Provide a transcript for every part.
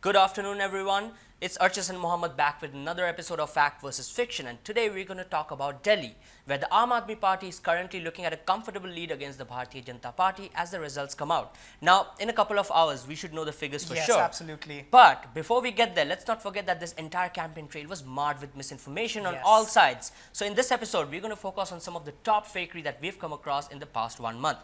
Good afternoon, everyone. It's Archas and Mohammed back with another episode of Fact versus Fiction, and today we're going to talk about Delhi, where the Aam Aadmi Party is currently looking at a comfortable lead against the Bharatiya Janata Party as the results come out. Now, in a couple of hours, we should know the figures for sure. Yes, absolutely. But before we get there, let's not forget that this entire campaign trail was marred with misinformation on all sides. So in this episode, we're going to focus on some of the top fakery that we've come across in the past 1 month.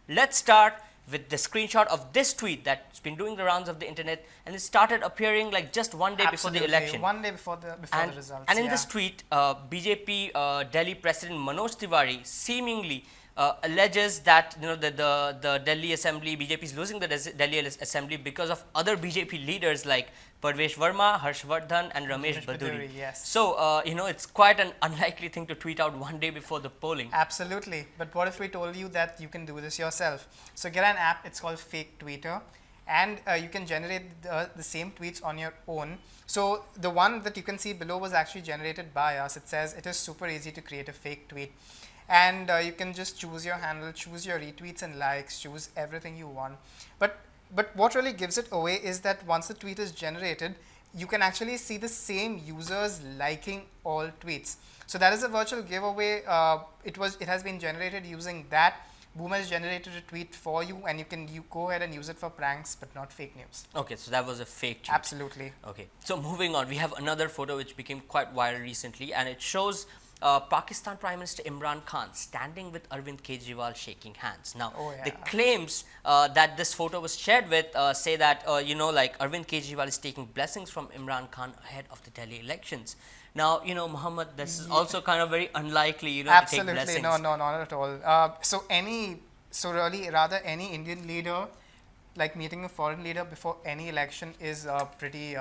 Let's start with the screenshot of this tweet that's been doing the rounds of the internet, and it started appearing like just 1 day before the election. 1 day before the results. And in this tweet, BJP Delhi President Manoj Tiwari seemingly alleges that the Delhi Assembly, BJP is losing the Delhi Assembly because of other BJP leaders like Parvesh Verma, Harshvardhan and Ramesh Baduri. Yes. So, it's quite an unlikely thing to tweet out 1 day before the polling. Absolutely. But what if we told you that you can do this yourself? So get an app, it's called Fake Tweeter, and you can generate the same tweets on your own. So the one that you can see below was actually generated by us. It says it is super easy to create a fake tweet. And you can just choose your handle, choose your retweets and likes, choose everything you want. But what really gives it away is that once the tweet is generated, you can actually see the same users liking all tweets. So that is a virtual giveaway. It has been generated using that. Boom has generated a tweet for you, and you go ahead and use it for pranks, but not fake news. Okay, so that was a fake tweet. Absolutely. Okay, so moving on, we have another photo which became quite viral recently, and it shows Pakistan Prime Minister Imran Khan standing with Arvind Kejriwal shaking hands. Now, the claims that this photo was shared with say that, like Arvind Kejriwal is taking blessings from Imran Khan ahead of the Delhi elections. Now, Mohammed, this is also kind of very unlikely, Absolutely. to take blessings. No, not at all. Rather any Indian leader, like meeting a foreign leader before any election is pretty...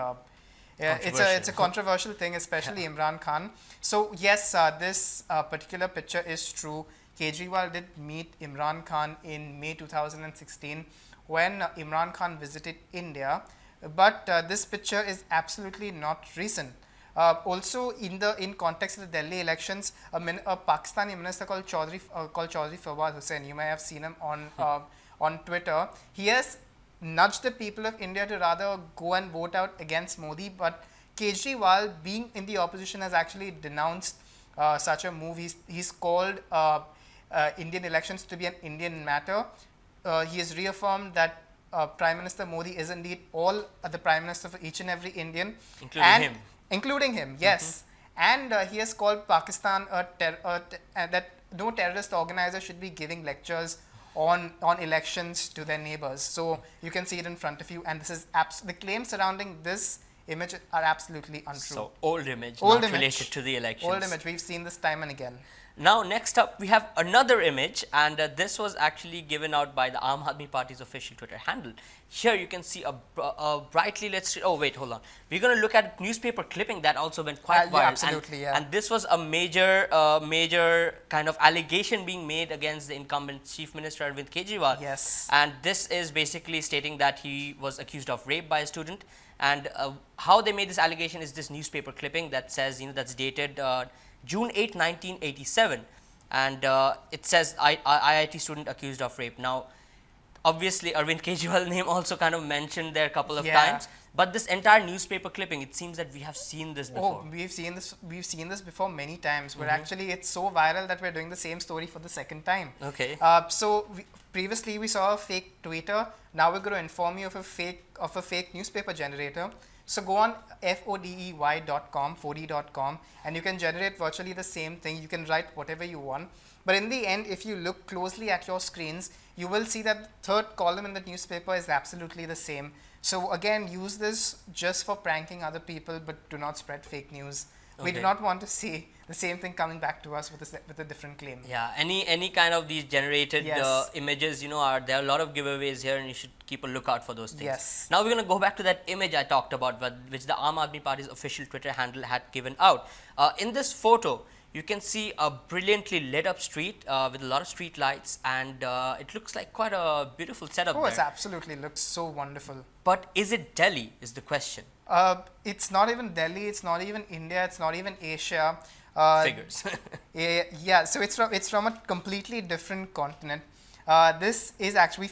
it's a controversial thing, especially Imran Khan. So yes, this particular picture is true. Kejriwal did meet Imran Khan in May 2016 when Imran Khan visited India. But this picture is absolutely not recent. Also, in context of the Delhi elections, a Pakistani minister called Chaudhry Fawad Hussain, you may have seen him on Twitter. He has nudge the people of India to rather go and vote out against Modi, but Kejriwal, being in the opposition, has actually denounced such a move. He's called Indian elections to be an Indian matter. He has reaffirmed that Prime Minister Modi is indeed the Prime Minister for each and every Indian. Including him, yes. And he has called Pakistan that no terrorist organizer should be giving lectures on elections to their neighbors. So you can see it in front of you, and this is the claims surrounding this image are absolutely untrue. So old image, not related to the elections. Old image, we've seen this time and again. Now next up we have another image, and this was actually given out by the Aam Aadmi Party's official Twitter handle. Here you can see a brightly lit street. Oh wait, hold on. We're going to look at newspaper clipping that also went quite viral. Absolutely, and this was a major kind of allegation being made against the incumbent Chief Minister Arvind Kejriwal. Yes. And this is basically stating that he was accused of rape by a student. And how they made this allegation is this newspaper clipping that says, that's dated June 8, 1987, and it says IIT student accused of rape. Now, obviously, Arvind Kejriwal's name also kind of mentioned there a couple of times, but this entire newspaper clipping, it seems that we have seen this before. Oh, we've seen this before many times. Where actually it's so viral that we're doing the same story for the second time. Okay. Previously we saw a fake Twitter. Now we're going to inform you of a fake newspaper generator. So go on fodey.com, and you can generate virtually the same thing. You can write whatever you want. But in the end, if you look closely at your screens, you will see that the third column in the newspaper is absolutely the same. So again, use this just for pranking other people, but do not spread fake news. Okay. We do not want to see the same thing coming back to us with a different claim. Yeah, any kind of these generated images, there are a lot of giveaways here, and you should keep a lookout for those things. Yes. Now we're going to go back to that image I talked about, which the Aam Aadmi Party's official Twitter handle had given out. In this photo, you can see a brilliantly lit up street with a lot of street lights, and it looks like quite a beautiful setup there. Oh, it absolutely looks so wonderful. But is it Delhi is the question. It's not even Delhi, it's not even India, it's not even Asia. Figures. Yeah, so it's from a completely different continent. This is actually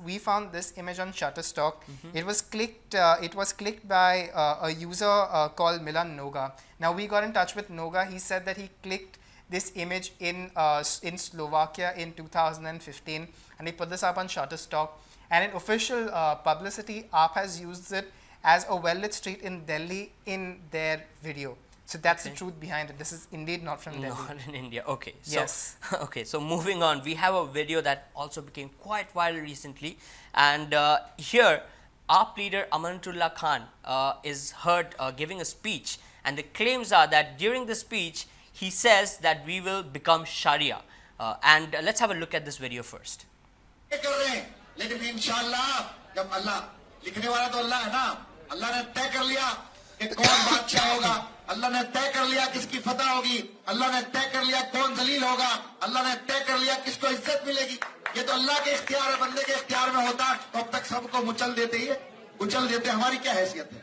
we found this image on Shutterstock. It was clicked by a user called Milan Noga. Now we got in touch with Noga. He said that he clicked this image in Slovakia in 2015, and he put this up on Shutterstock. And in official publicity, AAP has used it as a well-lit street in Delhi in their video. So that's the truth behind it. This is indeed not from Delhi. Not in India. Okay. So, Yes. okay. So moving on, we have a video that also became quite viral recently, and here AAP leader Amanatullah Khan is heard giving a speech, and the claims are that during the speech he says that we will become Sharia. And let's have a look at this video first. लेकिन इंशाअल्लाह जब अल्लाह लिखने वाला तो अल्लाह है ना, अल्लाह ने तय कर लिया कि कौन बादशाह होगा, अल्लाह ने तय कर लिया किसकी फतह होगी, अल्लाह ने तय कर लिया कौन जलील होगा, अल्लाह ने तय कर लिया किसको इज्जत मिलेगी। ये तो अल्लाह के इख्तियार है, बंदे के इख्तियार में होता तो अब तक सबको कुचल देते हमारी क्या हैसियत है।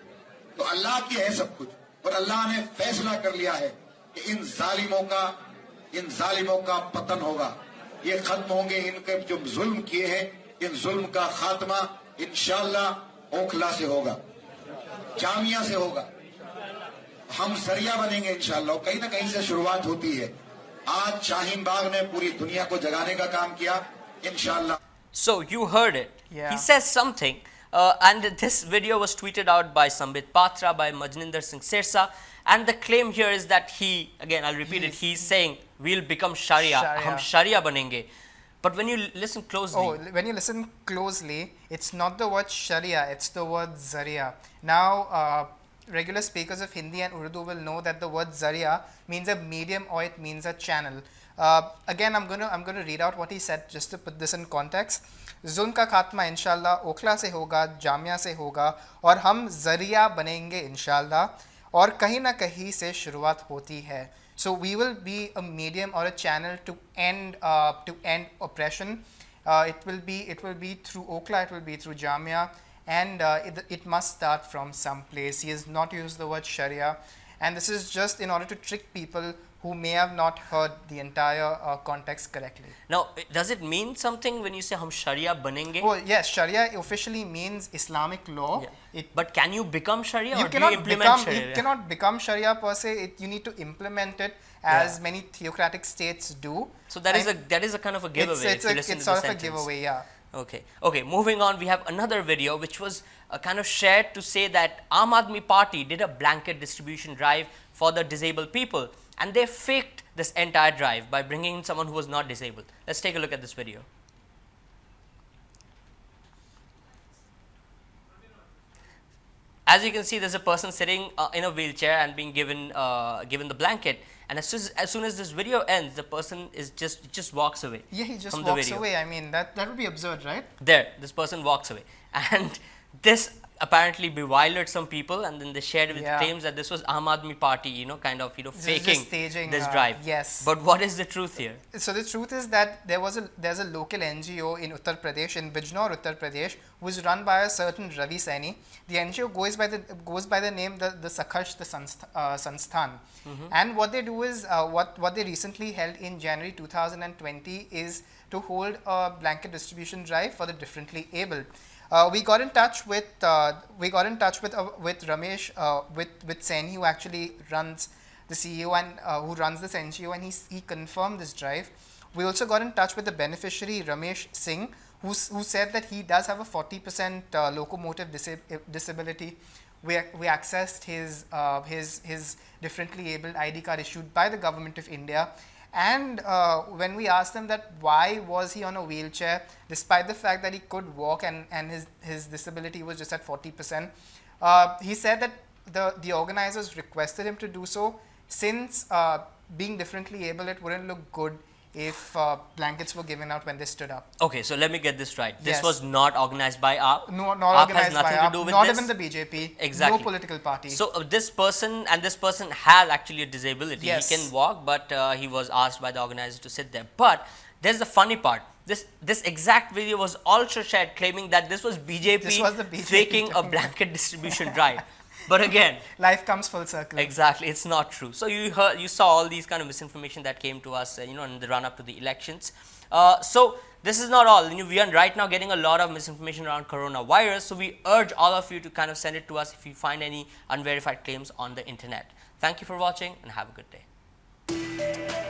तो अल्लाह की है सब कुछ, और अल्लाह ने फैसला कर लिया है कि इन जालिमों का पतन होगा, ये खत्म होंगे, इनके जो जुल्म किए हैं इन जुल्म का खात्मा इंशाअल्लाह ओखला से होगा, जामिया से होगा, हम जरिया बनेंगे इंशाअल्लाह। कहीं ना कहीं से शुरुआत होती है। आज शाहीन बाग ने पूरी दुनिया को जगाने का काम किया इंशाअल्लाह। So you heard it. Yeah. He says something, and this video was tweeted out by Sambit Patra, by Majninder Singh Sirsa, and the claim here is that he, again I'll repeat it, he's saying we'll become Sharia, hum Sharia banenge. But when you listen closely, when you listen closely, it's not the word Sharia, it's the word Zaria. Now, regular speakers of Hindi and Urdu will know that the word Zaria means a medium or it means a channel. Again, I'm gonna read out what he said just to put this in context. जुल्म का खात्मा इंशाल्लाह ओखला से होगा, जामिया से होगा, और हम जरिया बनेंगे इंशाल्लाह, और कहीं ना कहीं से शुरुआत होती है. So we will be a medium or a channel to end oppression. It will be through Okhla, it will be through Jamia, and it must start from some place. He has not used the word Sharia, and this is just in order to trick people who may have not heard the entire context correctly. Now, does it mean something when you say hum Sharia banenge? Oh yes, Sharia officially means Islamic law. Yeah. But can you become Sharia, or do cannot you implement Sharia? You cannot become Sharia per se. You need to implement it, as many theocratic states do. So that is a kind of a giveaway. It's sort of a giveaway, yeah. Okay. Okay. Moving on, we have another video which was kind of shared to say that Aam Aadmi Party did a blanket distribution drive for the disabled people, and they faked this entire drive by bringing in someone who was not disabled. Let's take a look at this video. As you can see, there's a person sitting in a wheelchair and being given the blanket, and as soon as this video ends, the person is just walks away. Yeah, he just from walks the video. away. I mean, that would be absurd, right? This person walks away, and this apparently bewildered some people, and then they shared with claims that this was Aam Aadmi Party, faking staging, this drive. Yes. But what is the truth here? So the truth is that there's a local NGO in Uttar Pradesh, in Bijnor, Uttar Pradesh, who is run by a certain Ravi Saini. The NGO goes by the name the Sakharsh Sansthan. And what they do is what they recently held in January 2020 is to hold a blanket distribution drive for the differently abled. We got in touch with Ramesh with Sen, who actually runs the CEO and who runs this NGO, and he confirmed this drive. We also got in touch with the beneficiary Ramesh Singh, who said that he does have a 40% locomotive disability. We accessed his differently abled ID card issued by the government of India. And when we asked him that why was he on a wheelchair despite the fact that he could walk and his disability was just at 40%, he said that the organizers requested him to do so, since being differently able, it wouldn't look good if blankets were given out when they stood up. Okay, so let me get this right. This was not organized by AAP. No, not AAP organized has nothing by to do AAP, with not this. even the BJP. Exactly. No political party. So this person has actually a disability. Yes. He can walk, but he was asked by the organizer to sit there. But there's the funny part. This exact video was also shared claiming that this was BJP, the BJP faking a blanket distribution drive. But again, life comes full circle. Exactly, it's not true. So you saw all these kind of misinformation that came to us, in the run up to the elections. So this is not all. We are right now getting a lot of misinformation around coronavirus, so we urge all of you to kind of send it to us if you find any unverified claims on the internet. Thank you for watching and have a good day.